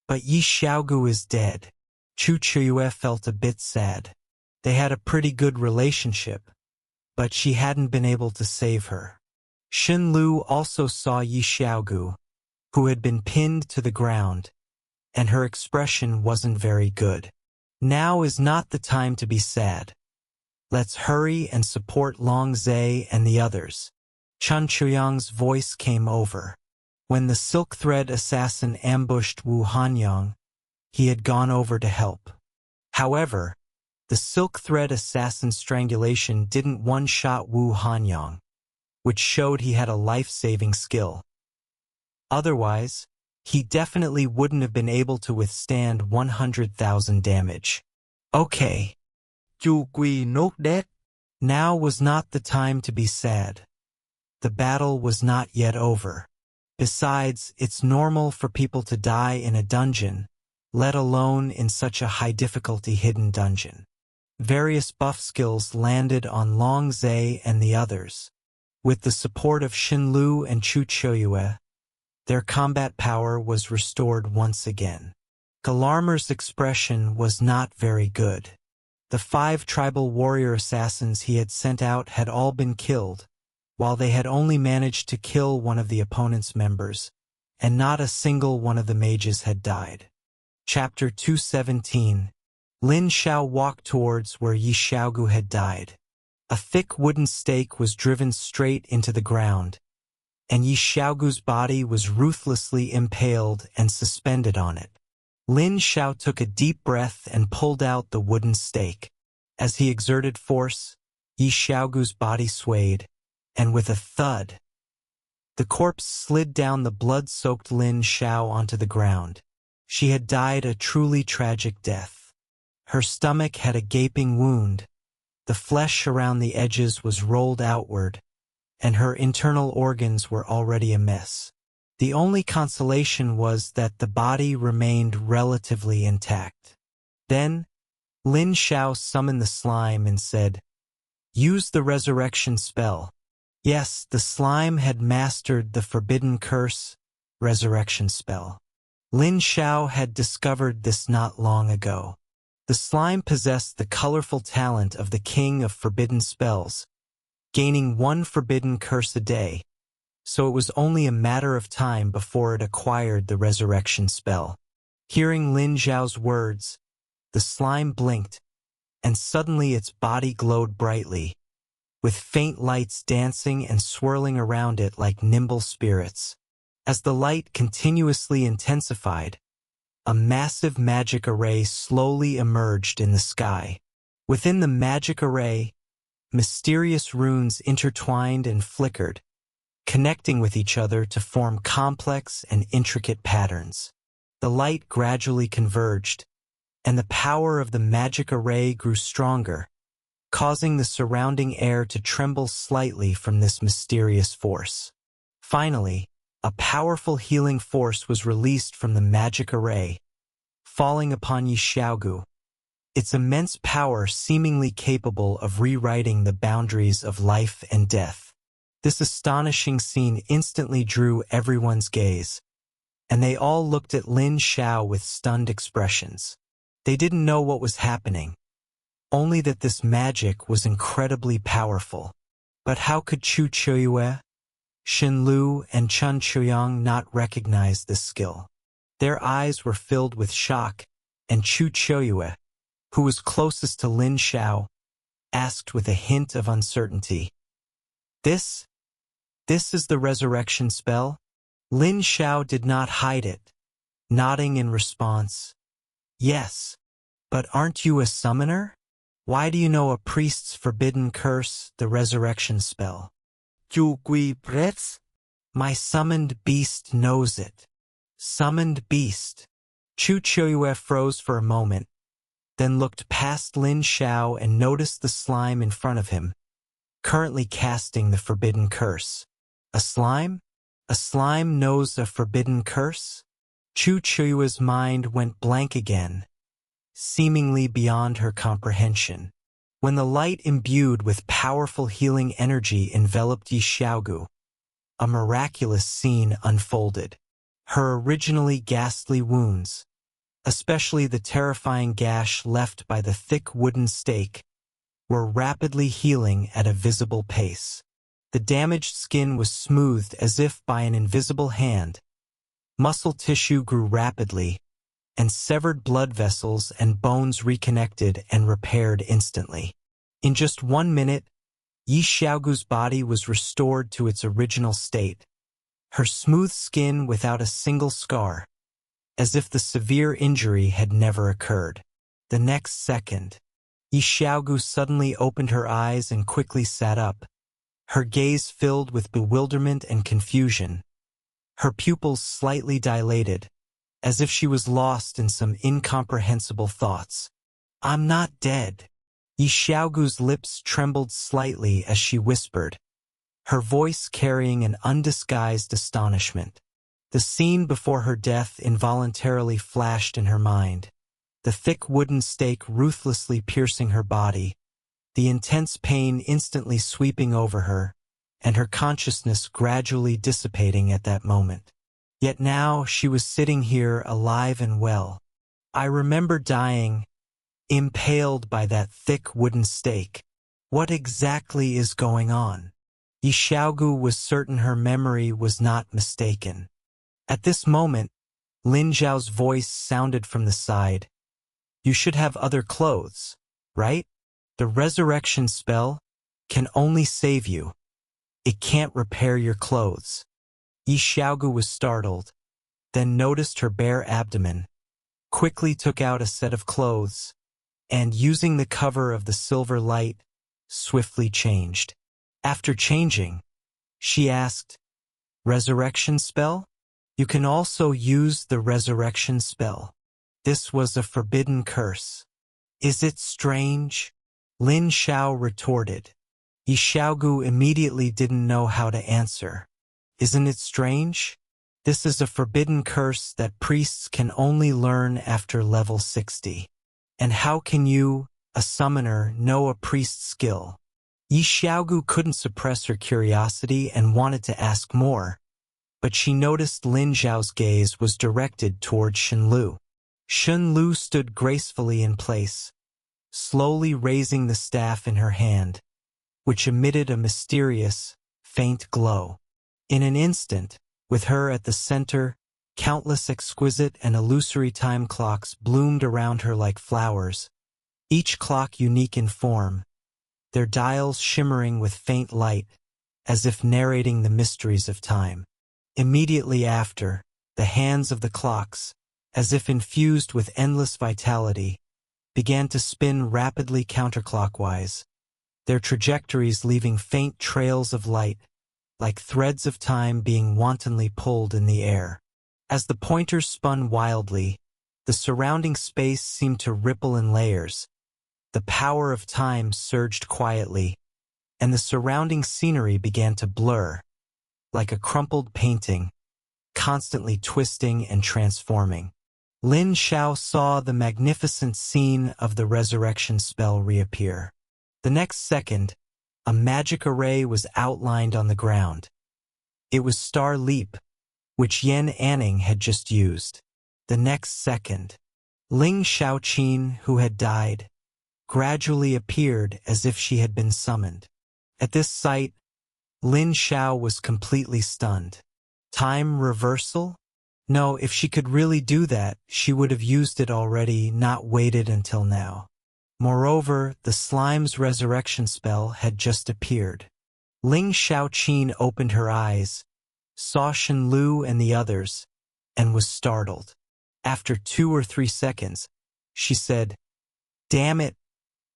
but Yi Xiaogu is dead. Chu Chuyue felt a bit sad. They had a pretty good relationship, but she hadn't been able to save her. Shenlu also saw Yi Xiaogu, who had been pinned to the ground, and her expression wasn't very good. Now is not the time to be sad. Let's hurry and support Long Zhe and the others. Chun Chuyang's voice came over. When the silk thread assassin ambushed Wu Hanyang, he had gone over to help. However, the silk thread assassin's strangulation didn't one-shot Wu Hanyang, which showed he had a life-saving skill. Otherwise, he definitely wouldn't have been able to withstand 100,000 damage. Okay. Chu Quy not dead. Now was not the time to be sad. The battle was not yet over. Besides, it's normal for people to die in a dungeon, let alone in such a high-difficulty hidden dungeon. Various buff skills landed on Long Zhe and the others. With the support of Shenlu and Chu Chuyue, their combat power was restored once again. Galarmer's expression was not very good. The 5 tribal warrior assassins he had sent out had all been killed, while they had only managed to kill one of the opponent's members, and not a single one of the mages had died. Chapter 217. Lin Xiao walked towards where Yi Xiaogu had died. A thick wooden stake was driven straight into the ground, and Yi Xiaogu's body was ruthlessly impaled and suspended on it. Lin Xiao took a deep breath and pulled out the wooden stake. As he exerted force, Yi Xiaogu's body swayed, and with a thud, the corpse slid down the blood-soaked Lin Xiao onto the ground. She had died a truly tragic death. Her stomach had a gaping wound, the flesh around the edges was rolled outward, and her internal organs were already a mess. The only consolation was that the body remained relatively intact. Then, Lin Xiao summoned the slime and said, "Use the resurrection spell." Yes, the slime had mastered the forbidden curse, resurrection spell. Lin Xiao had discovered this not long ago. The slime possessed the colorful talent of the king of forbidden spells, gaining 1 forbidden curse a day, so it was only a matter of time before it acquired the resurrection spell. Hearing Lin Xiao's words, the slime blinked, and suddenly its body glowed brightly, with faint lights dancing and swirling around it like nimble spirits. As the light continuously intensified, a massive magic array slowly emerged in the sky. Within the magic array, mysterious runes intertwined and flickered, connecting with each other to form complex and intricate patterns. The light gradually converged, and the power of the magic array grew stronger, causing the surrounding air to tremble slightly from this mysterious force. Finally, a powerful healing force was released from the magic array, falling upon Yi Xiaogu, its immense power seemingly capable of rewriting the boundaries of life and death. This astonishing scene instantly drew everyone's gaze, and they all looked at Lin Xiao with stunned expressions. They didn't know what was happening, only that this magic was incredibly powerful. But how could Chu Chuyue, Shenlu, and Chun Chuyang not recognize this skill? Their eyes were filled with shock, and Chu Chuyue, who was closest to Lin Xiao, asked with a hint of uncertainty, This is the resurrection spell?" Lin Xiao did not hide it, nodding in response. "Yes, but aren't you a summoner? Why do you know a priest's forbidden curse, the resurrection spell?" Chu Quy press. "My summoned beast knows it." Summoned beast. Chu Chuyue froze for a moment, then looked past Lin Xiao and noticed the slime in front of him, currently casting the forbidden curse. A slime? A slime knows a forbidden curse? Chu Chui's mind went blank again, seemingly beyond her comprehension. When the light imbued with powerful healing energy enveloped Yi Xiaogu, a miraculous scene unfolded. Her originally ghastly wounds, especially the terrifying gash left by the thick wooden stake, were rapidly healing at a visible pace. The damaged skin was smoothed as if by an invisible hand. Muscle tissue grew rapidly, and severed blood vessels and bones reconnected and repaired instantly. In just 1 minute, Yi Xiaogu's body was restored to its original state, her smooth skin without a single scar, as if the severe injury had never occurred. The next second, Yi Xiaogu suddenly opened her eyes and quickly sat up, her gaze filled with bewilderment and confusion, her pupils slightly dilated, as if she was lost in some incomprehensible thoughts. "I'm not dead." Yi Xiaogu's lips trembled slightly as she whispered, her voice carrying an undisguised astonishment. The scene before her death involuntarily flashed in her mind, the thick wooden stake ruthlessly piercing her body, the intense pain instantly sweeping over her, and her consciousness gradually dissipating at that moment. Yet now she was sitting here alive and well. "I remember dying, impaled by that thick wooden stake. What exactly is going on?" Yi Xiaogu was certain her memory was not mistaken. At this moment, Lin Xiao's voice sounded from the side. "You should have other clothes, right? The resurrection spell can only save you. It can't repair your clothes." Yi Xiaogu was startled, then noticed her bare abdomen, quickly took out a set of clothes, and using the cover of the silver light, swiftly changed. After changing, she asked, "Resurrection spell? You can also use the resurrection spell. This was a forbidden curse. Is it strange?" Lin Xiao retorted. Yi Xiaogu immediately didn't know how to answer. "Isn't it strange? This is a forbidden curse that priests can only learn after level 60. And how can you, a summoner, know a priest's skill?" Yi Xiaogu couldn't suppress her curiosity and wanted to ask more, but she noticed Lin Xiao's gaze was directed toward Shenlu. Shenlu stood gracefully in place, slowly raising the staff in her hand, which emitted a mysterious, faint glow. In an instant, with her at the center, countless exquisite and illusory time clocks bloomed around her like flowers, each clock unique in form, their dials shimmering with faint light, as if narrating the mysteries of time. Immediately after, the hands of the clocks, as if infused with endless vitality, began to spin rapidly counterclockwise, their trajectories leaving faint trails of light, like threads of time being wantonly pulled in the air. As the pointers spun wildly, the surrounding space seemed to ripple in layers. The power of time surged quietly, and the surrounding scenery began to blur, like a crumpled painting, constantly twisting and transforming. Lin Xiao saw the magnificent scene of the resurrection spell reappear. The next second, a magic array was outlined on the ground. It was Star Leap, which Yan Anning had just used. The next second, Ling Xiaoqin, who had died, gradually appeared as if she had been summoned. At this sight, Lin Xiao was completely stunned. Time reversal? No, if she could really do that, she would have used it already, not waited until now. Moreover, the slime's resurrection spell had just appeared. Ling Xiaoqin opened her eyes, saw Shenlu and the others, and was startled. After 2 or 3 seconds, she said, "Damn it,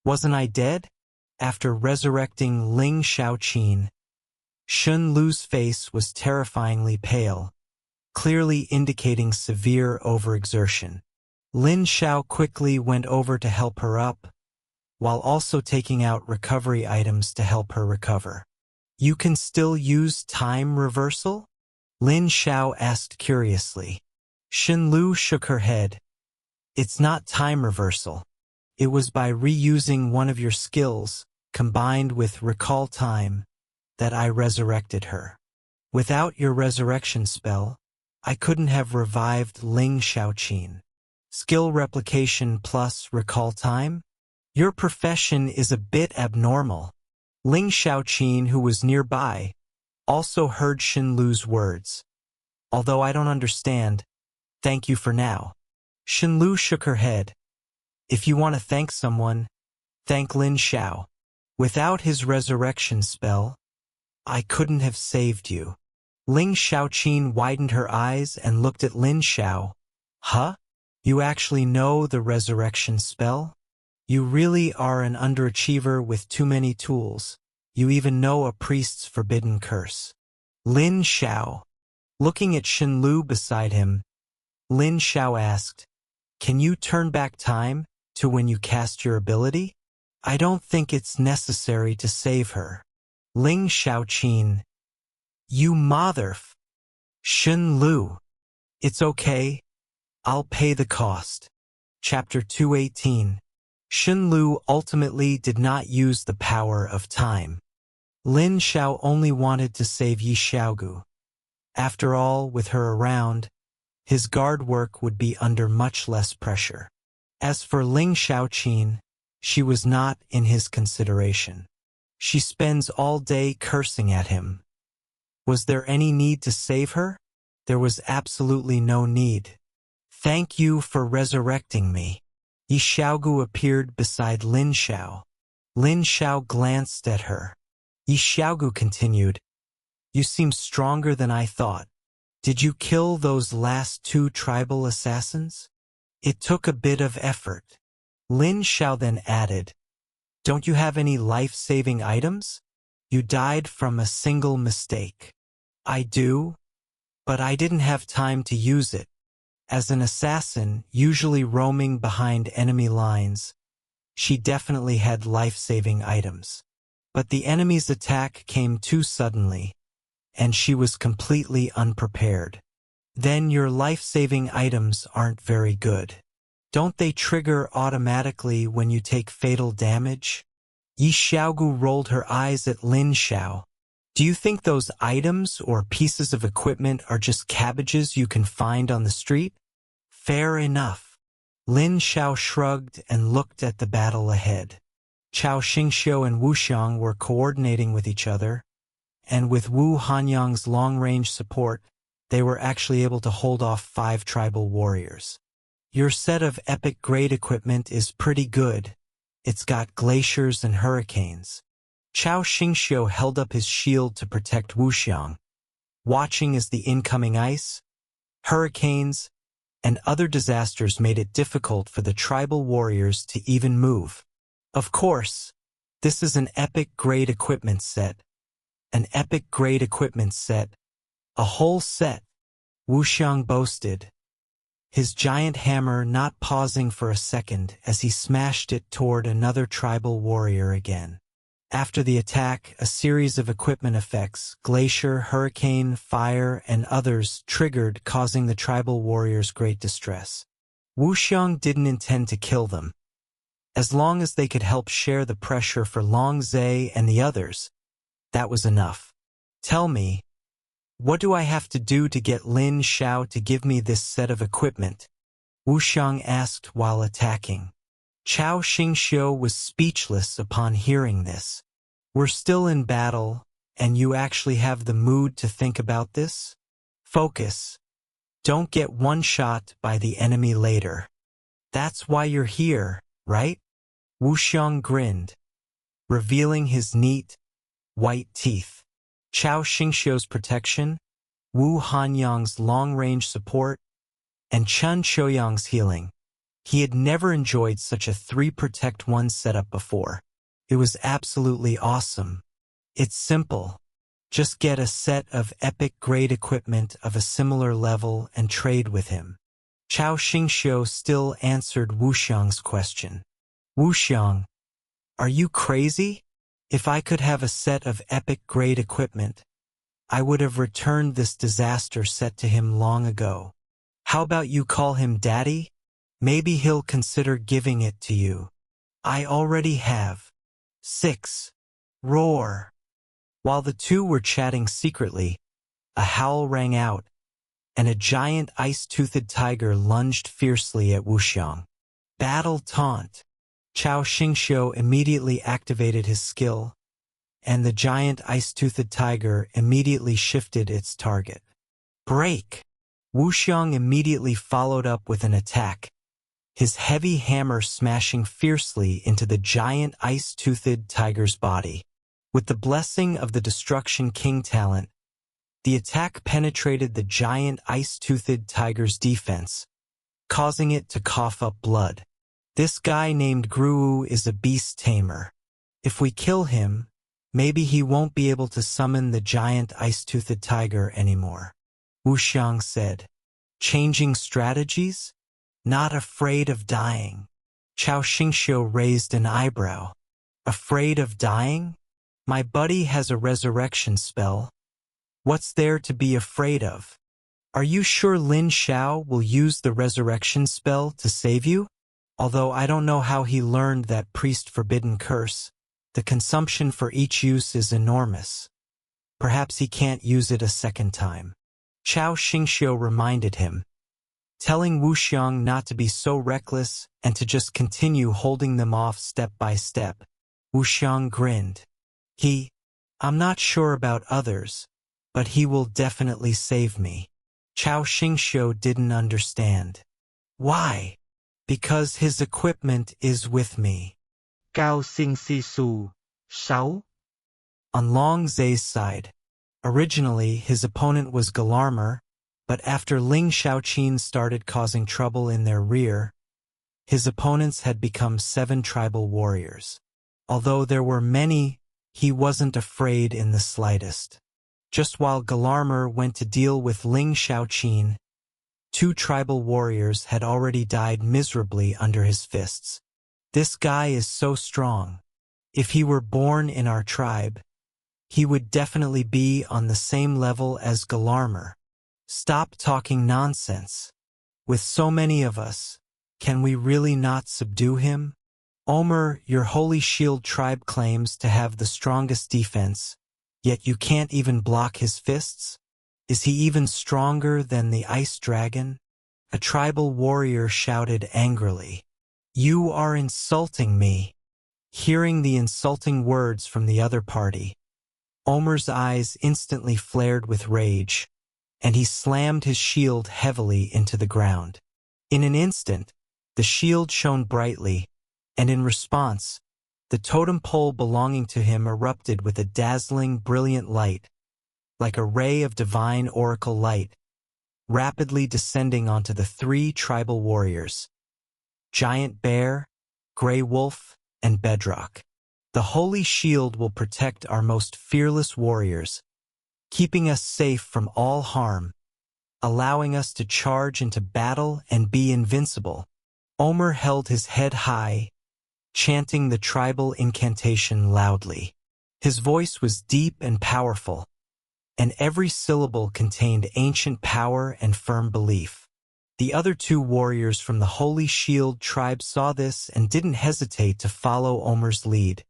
wasn't I dead?" After resurrecting Ling Xiaoqin, Shenlu's face was terrifyingly pale, clearly indicating severe overexertion. Lin Xiao quickly went over to help her up, while also taking out recovery items to help her recover. You can still use time reversal? Lin Xiao asked curiously. Xinlu shook her head. It's not time reversal. It was by reusing one of your skills, combined with recall time, that I resurrected her. Without your resurrection spell, I couldn't have revived Ling Xiaoqin. Skill replication plus recall time? Your profession is a bit abnormal. Ling Xiaoqin, who was nearby, also heard Xinlu's words. Although I don't understand, thank you for now. Xinlu shook her head. If you want to thank someone, thank Lin Xiao. Without his resurrection spell, I couldn't have saved you. Ling Xiaoqin widened her eyes and looked at Lin Xiao. Huh? You actually know the resurrection spell? You really are an underachiever with too many tools. You even know a priest's forbidden curse. Lin Xiao. Looking at Xinlu beside him, Lin Xiao asked, can you turn back time to when you cast your ability? I don't think it's necessary to save her. Ling Xiaoqin. You motherf. Xinlu. It's okay. I'll pay the cost. Chapter 218. Xinlu ultimately did not use the power of time. Lin Xiao only wanted to save Yi Xiaogu. After all, with her around, his guard work would be under much less pressure. As for Ling Xiaoqin, she was not in his consideration. She spends all day cursing at him. Was there any need to save her? There was absolutely no need. Thank you for resurrecting me. Yi Xiaogu appeared beside Lin Xiao. Lin Xiao glanced at her. Yi Xiaogu continued, you seem stronger than I thought. Did you kill those last 2 tribal assassins? It took a bit of effort. Lin Xiao then added, don't you have any life-saving items? You died from a single mistake. I do, but I didn't have time to use it. As an assassin, usually roaming behind enemy lines, she definitely had life-saving items. But the enemy's attack came too suddenly, and she was completely unprepared. Then your life-saving items aren't very good. Don't they trigger automatically when you take fatal damage? Yi Xiaogu rolled her eyes at Lin Xiao. Do you think those items or pieces of equipment are just cabbages you can find on the street? Fair enough. Lin Xiao shrugged and looked at the battle ahead. Chao Xingxiu and Wu Xiang were coordinating with each other, and with Wu Hanyang's long-range support, they were actually able to hold off 5 tribal warriors. Your set of epic grade equipment is pretty good. It's got glaciers and hurricanes. Chao Xingxiu held up his shield to protect Wu Xiang, watching as the incoming ice, hurricanes, and other disasters made it difficult for the tribal warriors to even move. Of course, this is an epic grade equipment set. An epic grade equipment set. A whole set, Wu Xiang boasted, his giant hammer not pausing for a second as he smashed it toward another tribal warrior again. After the attack, a series of equipment effects, glacier, hurricane, fire, and others triggered, causing the tribal warriors great distress. Wu Xiang didn't intend to kill them. As long as they could help share the pressure for Long Zhe and the others, that was enough. Tell me, what do I have to do to get Lin Xiao to give me this set of equipment? Wu Xiang asked while attacking. Chao Xingxiu was speechless upon hearing this. We're still in battle, and you actually have the mood to think about this? Focus. Don't get one-shot by the enemy later. That's why you're here, right? Wu Xiang grinned, revealing his neat, white teeth. Chao Xingxiu's protection, Wu Hanyang's long-range support, and Chen Qiuyang's healing. He had never enjoyed such a 3-protect-1 setup before. It was absolutely awesome. It's simple. Just get a set of epic grade equipment of a similar level and trade with him. Chao Xingxiu still answered Wuxiang's question. Wuxiang, are you crazy? If I could have a set of epic-grade equipment, I would have returned this disaster set to him long ago. How about you call him Daddy? Maybe he'll consider giving it to you. I already have. 6. Roar. While the two were chatting secretly, a howl rang out, and a giant ice-toothed tiger lunged fiercely at Wuxiang. Battle taunt. Chao Xingxiu immediately activated his skill, and the giant ice-toothed tiger immediately shifted its target. Break! Wuxiang immediately followed up with an attack, his heavy hammer smashing fiercely into the giant ice-toothed tiger's body. With the blessing of the Destruction King talent, the attack penetrated the giant ice-toothed tiger's defense, causing it to cough up blood. This guy named Gruu is a beast tamer. If we kill him, maybe he won't be able to summon the giant ice-toothed tiger anymore, Wuxiang said. Changing strategies? Not afraid of dying. Chao Xingxiu raised an eyebrow. Afraid of dying? My buddy has a resurrection spell. What's there to be afraid of? Are you sure Lin Xiao will use the resurrection spell to save you? Although I don't know how he learned that priest-forbidden curse, the consumption for each use is enormous. Perhaps he can't use it a second time. Chao Xingxiu reminded him, telling Wuxiang not to be so reckless and to just continue holding them off step by step. Wuxiang grinned. I'm not sure about others, but he will definitely save me. Chao Xingxiu didn't understand. Why? Because his equipment is with me. Cao Xing Si Su, 6. On Long Zhe's side, originally his opponent was Galarmer, but after Ling Xiaoqin started causing trouble in their rear, his opponents had become 7 tribal warriors. Although there were many, he wasn't afraid in the slightest. Just while Galarmer went to deal with Ling Xiaoqin, 2 tribal warriors had already died miserably under his fists. This guy is so strong. If he were born in our tribe, he would definitely be on the same level as Galarmer. Stop talking nonsense. With so many of us, can we really not subdue him? Omer, your Holy Shield tribe claims to have the strongest defense, yet you can't even block his fists? Is he even stronger than the ice dragon? A tribal warrior shouted angrily. You are insulting me. Hearing the insulting words from the other party, Omer's eyes instantly flared with rage, and he slammed his shield heavily into the ground. In an instant, the shield shone brightly, and in response, the totem pole belonging to him erupted with a dazzling, brilliant light, like a ray of divine oracle light, rapidly descending onto the 3 tribal warriors, Giant Bear, Grey Wolf, and Bedrock. The Holy Shield will protect our most fearless warriors, keeping us safe from all harm, allowing us to charge into battle and be invincible. Omer held his head high, chanting the tribal incantation loudly. His voice was deep and powerful, and every syllable contained ancient power and firm belief. The other 2 warriors from the Holy Shield tribe saw this and didn't hesitate to follow Omer's lead,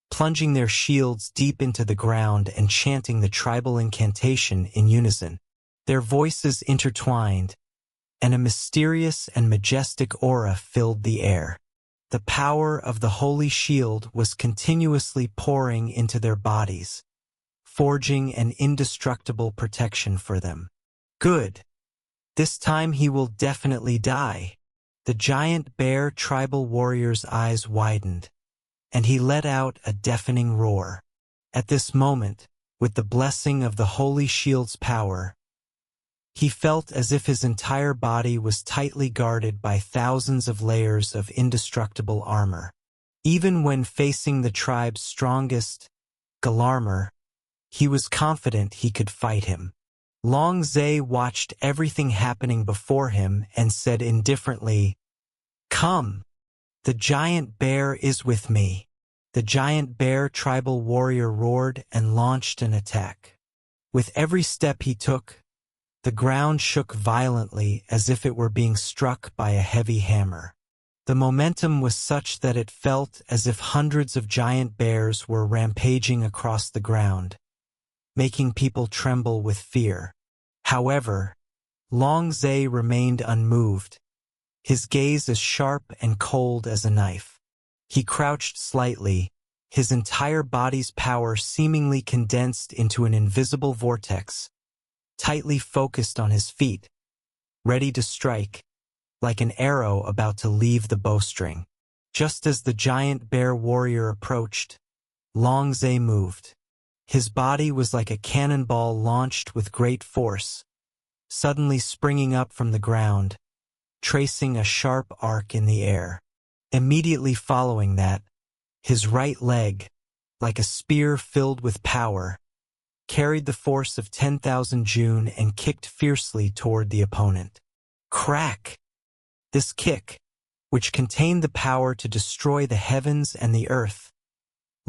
plunging their shields deep into the ground and chanting the tribal incantation in unison. Their voices intertwined, and a mysterious and majestic aura filled the air. The power of the Holy Shield was continuously pouring into their bodies, forging an indestructible protection for them. Good. This time he will definitely die. The Giant Bear tribal warrior's eyes widened, and he let out a deafening roar. At this moment, with the blessing of the Holy Shield's power, he felt as if his entire body was tightly guarded by thousands of layers of indestructible armor. Even when facing the tribe's strongest, Galarmer, he was confident he could fight him. Long Zhe watched everything happening before him and said indifferently, "Come, the giant bear is with me." The giant bear tribal warrior roared and launched an attack. With every step he took, the ground shook violently as if it were being struck by a heavy hammer. The momentum was such that it felt as if hundreds of giant bears were rampaging across the ground, making people tremble with fear. However, Long Zhe remained unmoved, his gaze as sharp and cold as a knife. He crouched slightly, his entire body's power seemingly condensed into an invisible vortex, tightly focused on his feet, ready to strike, like an arrow about to leave the bowstring. Just as the giant bear warrior approached, Long Zhe moved. His body was like a cannonball launched with great force, suddenly springing up from the ground, tracing a sharp arc in the air. Immediately following that, his right leg, like a spear filled with power, carried the force of 10,000 June and kicked fiercely toward the opponent. Crack! This kick, which contained the power to destroy the heavens and the earth,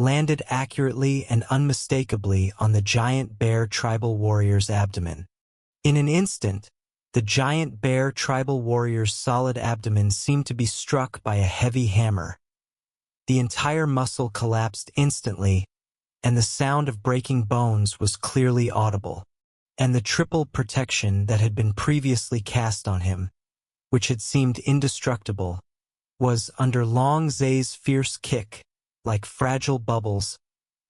landed accurately and unmistakably on the giant bear tribal warrior's abdomen. In an instant, the giant bear tribal warrior's solid abdomen seemed to be struck by a heavy hammer. The entire muscle collapsed instantly, and the sound of breaking bones was clearly audible. And the triple protection that had been previously cast on him, which had seemed indestructible, was, under Long Zhe's fierce kick, like fragile bubbles,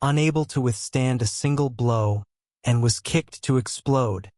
unable to withstand a single blow, and was kicked to explode,